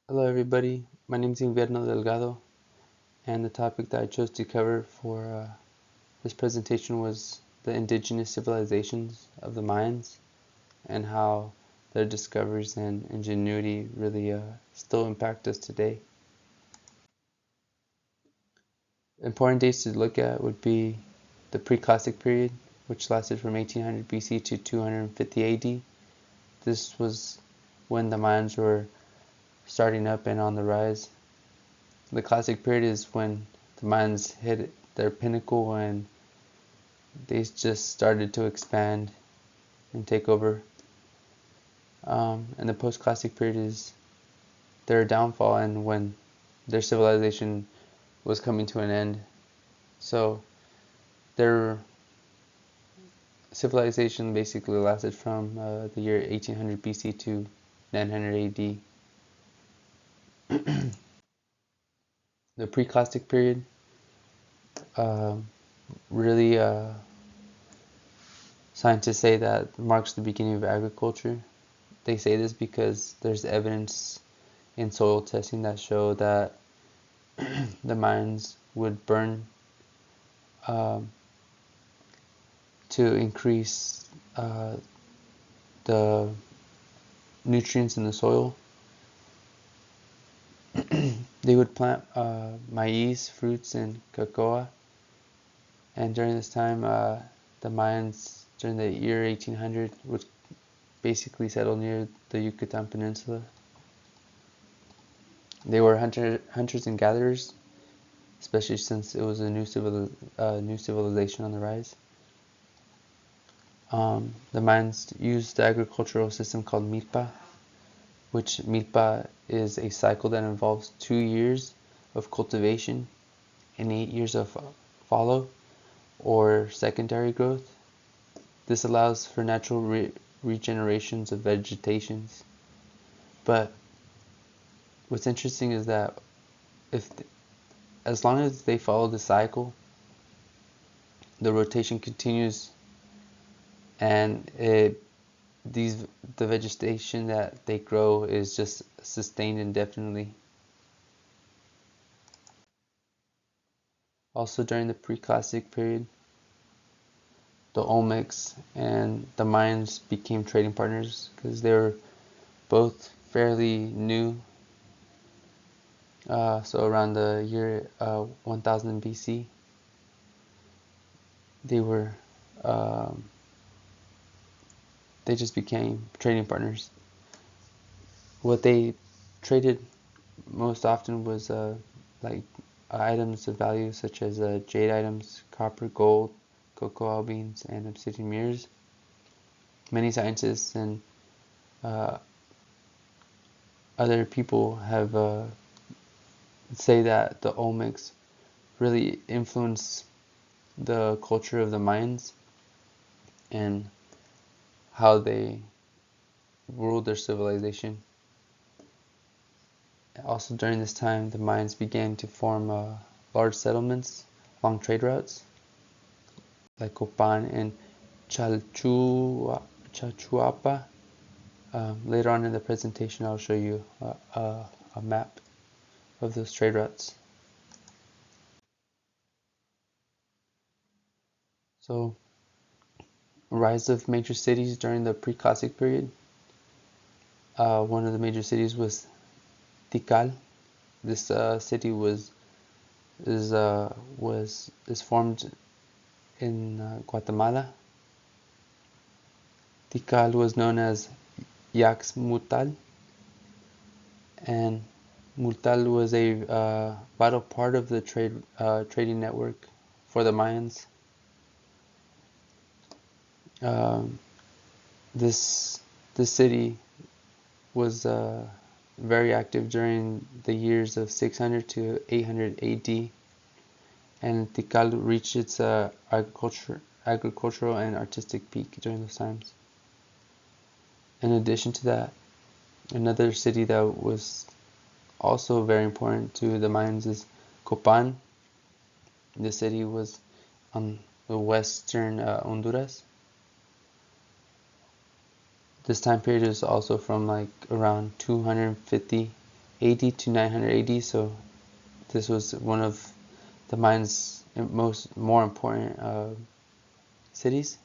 Hello everybody, my name is Invierno Delgado, and the topic that I chose to cover for this presentation was the indigenous civilizations of the Mayans and how their discoveries and ingenuity really still impact us today. Important dates to look at would be the pre-classic period, which lasted from 1800 BC to 250 AD. This was when the Mayans were starting up and on the rise. The classic period is when the Mayans hit their pinnacle and they just started to expand and take over. And the post-classic period is their downfall and when their civilization was coming to an end. So their civilization basically lasted from the year 1800 BC to 900 AD. The pre-classic period really scientists say that marks the beginning of agriculture. They say this because there's evidence in soil testing that show that the Mayans would burn to increase the nutrients in the soil. They would plant maize, fruits, and cocoa. And during this time, the Mayans, during the year 1800, would basically settle near the Yucatan Peninsula. They were hunters and gatherers, especially since it was a new civilization on the rise. The Mayans used the agricultural system called milpa, which milpa is a cycle that involves 2 years of cultivation and 8 years of follow or secondary growth. This allows for natural regenerations of vegetations. But what's interesting is that as long as they follow the cycle, the rotation continues, and the vegetation that they grow is just sustained indefinitely. Also during the pre-classic period, the Olmecs and the Mayans became trading partners because they were both fairly new. So around the year 1000 BC, they were they just became trading partners. What they traded most often was like items of value such as jade items, copper, gold, cocoa beans, and obsidian mirrors. Many scientists and other people have say that the Olmecs really influenced the culture of the Mayans and how they ruled their civilization. Also during this time, the Mayans began to form large settlements along trade routes like Copan and Chalchuapa. Later on in the presentation, I'll show you a map of those trade routes. So, rise of major cities during the pre-classic period. One of the major cities was Tikal. This city is formed in Guatemala. Tikal was known as Yaxmutal, and Mutal was a vital part of the trading network for the Mayans. This city was very active during the years of 600 to 800 AD, and Tikal reached its agricultural and artistic peak during those times. In addition to that, another city that was also very important to the Mayans is Copan. The city was on the western Honduras. This time period is also from like around 250 80 to 900 AD. So this was one of the Mayans' more important cities.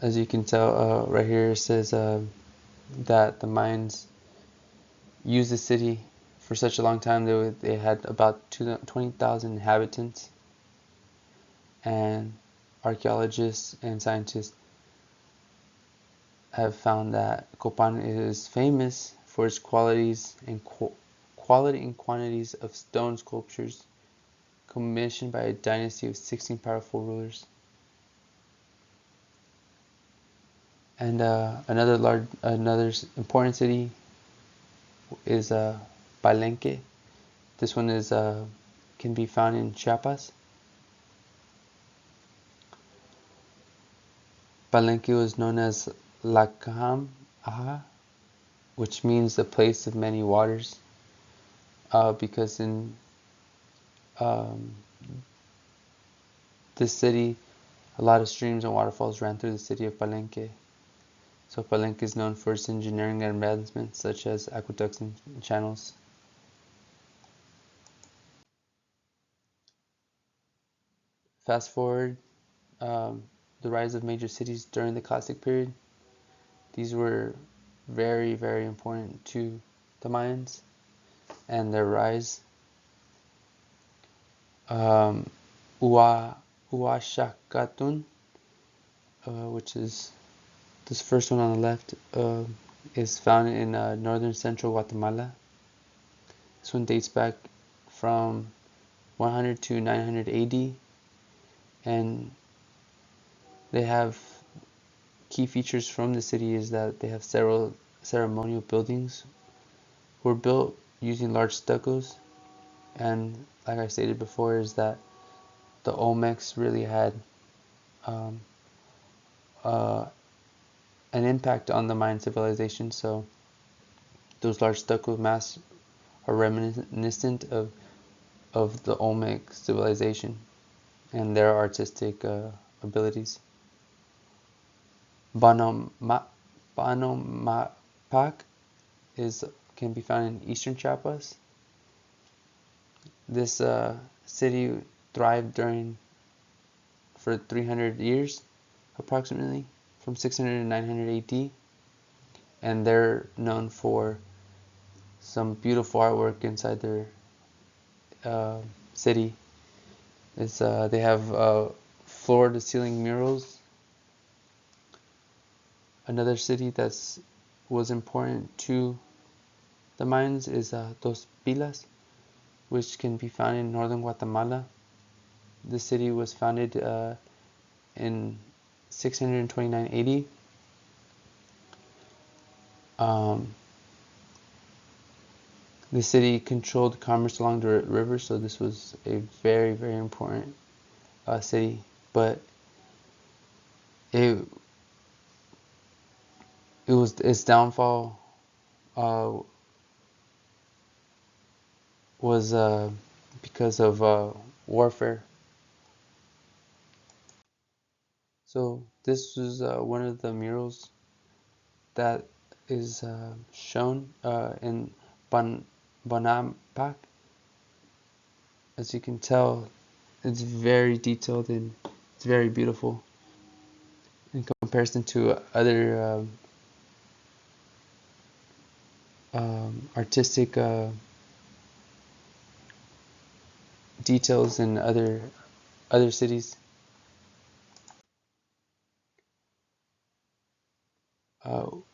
As you can tell right here, it says that the Mayans used the city for such a long time. They had about 20,000 inhabitants, and archaeologists and scientists have found that Copan is famous for its qualities and quality and quantities of stone sculptures commissioned by a dynasty of 16 powerful rulers. And another important city is Palenque. This one is can be found in Chiapas. Palenque was known as La Cam Aha, which means the place of many waters, because in this city, a lot of streams and waterfalls ran through the city of Palenque. So Palenque is known for its engineering advancements, such as aqueducts and channels. Fast forward, the rise of major cities during the classic period. These were very, very important to the Mayans and their rise. Uashakatun, which is this first one on the left, is found in northern central Guatemala. This one dates back from 100 to 900 AD, and they have key features from the city is that they have several ceremonial buildings were built using large stuccos, and like I stated before, is that the Olmecs really had an impact on the Mayan civilization. So those large stucco masks are reminiscent of the Olmec civilization and their artistic abilities. Banomapak can be found in eastern Chiapas. This city thrived for 300 years, approximately, from 600 to 900 AD, and they're known for some beautiful artwork inside their city. They have floor-to-ceiling murals. Another city that was important to the Mayans is Dos Pilas, which can be found in northern Guatemala. The city was founded in 629 AD. The city controlled commerce along the river, so this was a very, very important city. But its downfall was because of warfare. So this was one of the murals that is shown in Bonampak. As you can tell, it's very detailed and it's very beautiful in comparison to other artistic details in other cities.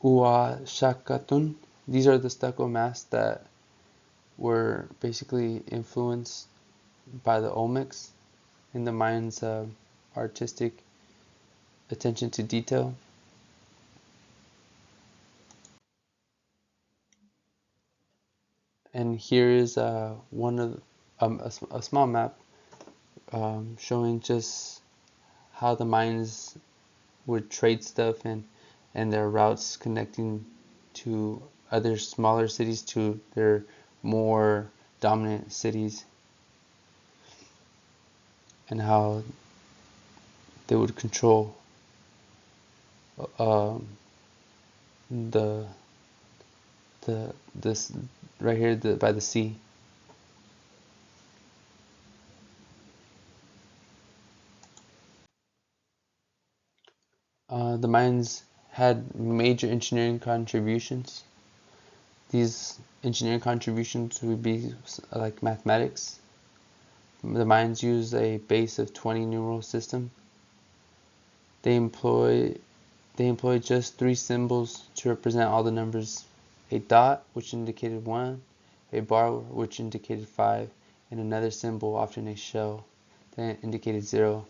Uashakatun. These are the stucco masks that were basically influenced by the Olmecs in the Mayans' artistic attention to detail. And here is one of a small map showing just how the Mayans would trade stuff and their routes connecting to other smaller cities to their more dominant cities, and how they would control the this right here by the sea. The Mayans had major engineering contributions. These engineering contributions would be like mathematics. The Mayans used a base of 20 numeral system. They employ just three symbols to represent all the numbers: a dot, which indicated 1, a bar, which indicated 5, and another symbol, often a shell, that indicated 0.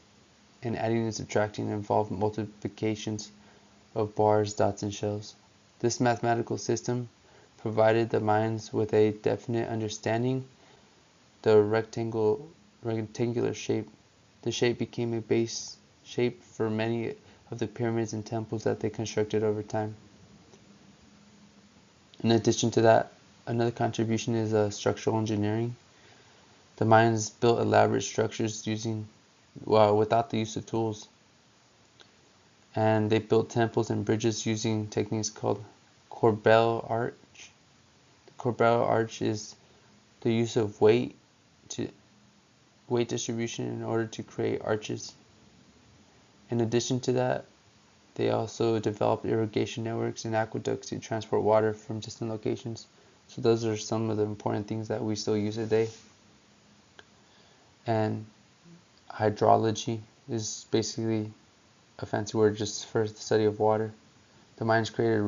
And adding and subtracting involved multiplications of bars, dots, and shells. This mathematical system provided the Mayans with a definite understanding. The rectangular shape. The shape became a base shape for many of the pyramids and temples that they constructed over time. In addition to that, another contribution is structural engineering. The Mayans built elaborate structures without the use of tools. And they built temples and bridges using techniques called corbel arch. The corbel arch is the use of weight distribution in order to create arches. In addition to that, they also developed irrigation networks and aqueducts to transport water from distant locations. So those are some of the important things that we still use today. And hydrology is basically a fancy word just for the study of water. The Mayans created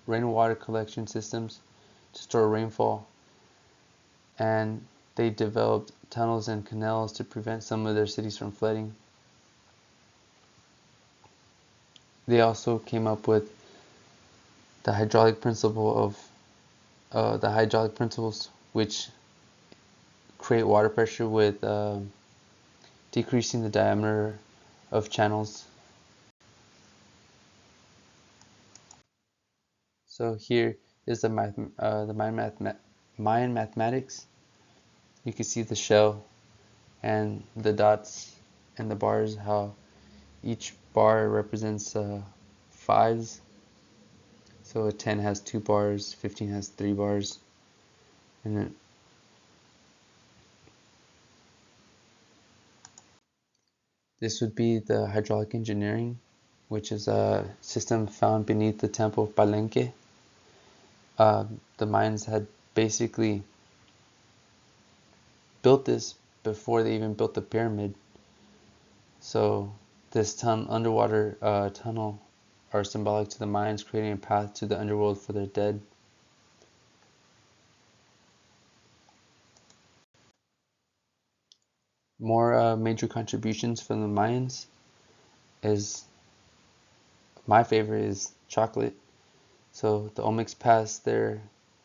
rainwater collection systems to store rainfall, and they developed tunnels and canals to prevent some of their cities from flooding. They also came up with the hydraulic principles, which create water pressure with decreasing the diameter of channels. So here is the Mayan mathematics. You can see the shell and the dots and the bars, how each bar represents 5s. So a 10 has 2 bars, 15 has 3 bars, and then this would be the hydraulic engineering, which is a system found beneath the temple of Palenque. The Mayans had basically built this before they even built the pyramid. So this underwater tunnel are symbolic to the Mayans, creating a path to the underworld for their dead. More major contributions from the Mayans is, my favorite is chocolate. So the Olmecs passed their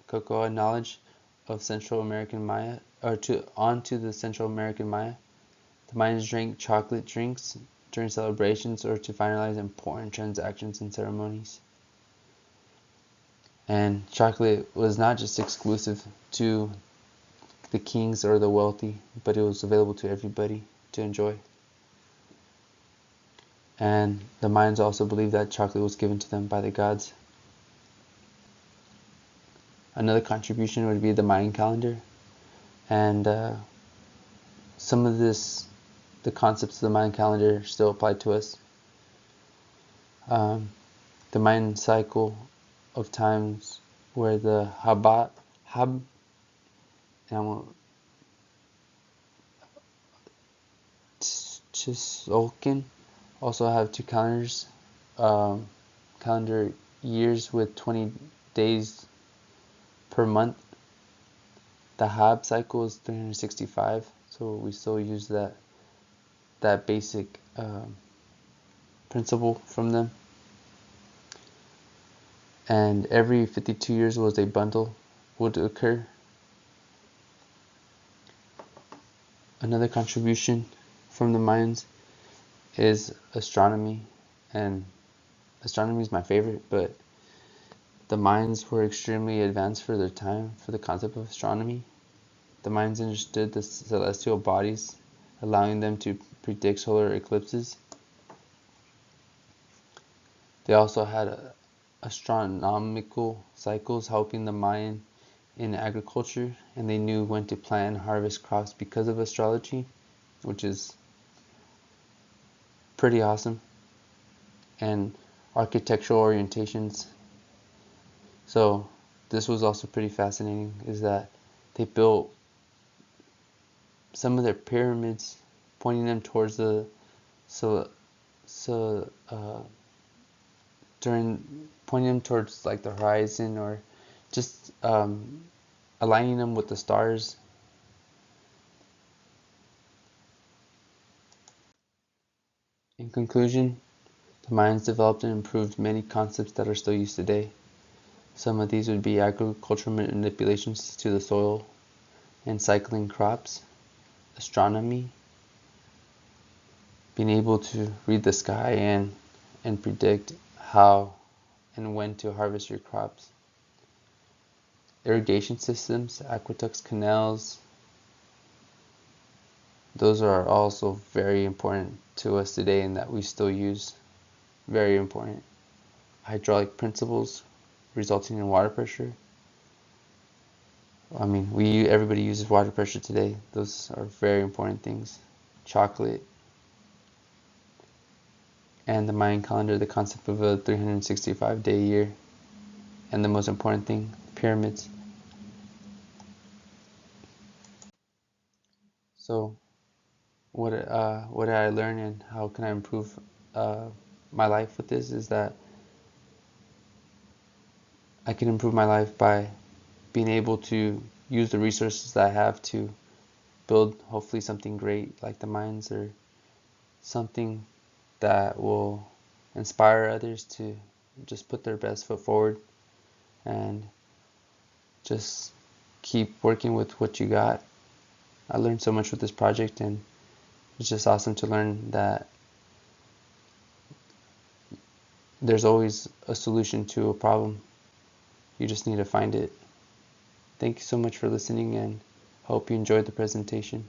cocoa knowledge of Central American Maya onto the Central American Maya. The Mayans drank chocolate drinks during celebrations or to finalize important transactions and ceremonies. And chocolate was not just exclusive to the kings or the wealthy, but it was available to everybody to enjoy. And the Mayans also believed that chocolate was given to them by the gods. Another contribution would be the Mayan calendar, and some of the concepts of the Mayan calendar still apply to us. The Mayan cycle of times where the Chisolkin also have 2 calendars, calendar years with 20 days per month. The Hab cycle is 365, so we still use that basic principle from them. And every 52 years was a bundle would occur. Another contribution from the Mayans is astronomy, and astronomy is my favorite, but the Mayans were extremely advanced for their time for the concept of astronomy. The Mayans understood the celestial bodies, allowing them to predict solar eclipses. They also had astronomical cycles helping the Mayan in agriculture, and they knew when to plant and harvest crops because of astrology, which is pretty awesome. And architectural orientations. So this was also pretty fascinating, is that they built some of their pyramids pointing them towards the pointing them towards like the horizon, or just aligning them with the stars. In conclusion, the Mayans developed and improved many concepts that are still used today. Some of these would be agricultural manipulations to the soil and cycling crops, astronomy, being able to read the sky and predict how and when to harvest your crops, irrigation systems, aqueducts, canals. Those are also very important to us today and that we still use. Very important. Hydraulic principles resulting in water pressure. I mean, everybody uses water pressure today. Those are very important things. Chocolate. And the Mayan calendar, the concept of a 365-day year. And the most important thing, pyramids. So, what did I learn and how can I improve my life with this, is that I can improve my life by being able to use the resources that I have to build hopefully something great like the mines, or something that will inspire others to just put their best foot forward and just keep working with what you got. I learned so much with this project, and it's just awesome to learn that there's always a solution to a problem. You just need to find it. Thank you so much for listening, and hope you enjoyed the presentation.